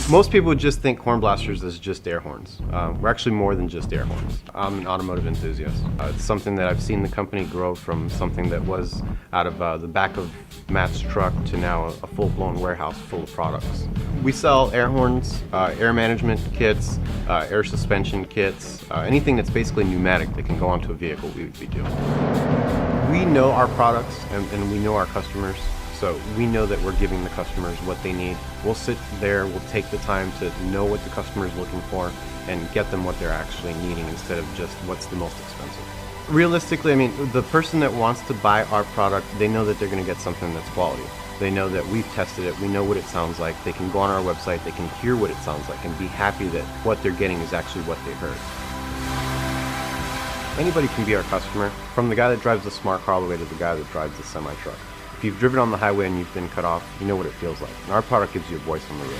Most people would just think horn blasters as just air horns. We're actually more than just air horns. I'm an automotive enthusiast. It's something that I've seen the company grow from something that was out of the back of Matt's truck to now a full-blown warehouse full of products. We sell air horns, air management kits, air suspension kits, anything that's basically pneumatic that can go onto a vehicle we do. We know our products and we know our customers. So we know that we're giving the customers what they need. We'll sit there, we'll take the time to know what the customer is looking for and get them what they're actually needing instead of just what's the most expensive. Realistically, I mean, the person that wants to buy our product, they know that they're going to get something that's quality. They know that we've tested it, we know what it sounds like, they can go on our website, they can hear what it sounds like and be happy that what they're getting is actually what they heard. Anybody can be our customer, from the guy that drives the smart car all the way to the guy that drives the semi-truck. If you've driven on the highway and you've been cut off, you know what it feels like. And our product gives you a voice on the road.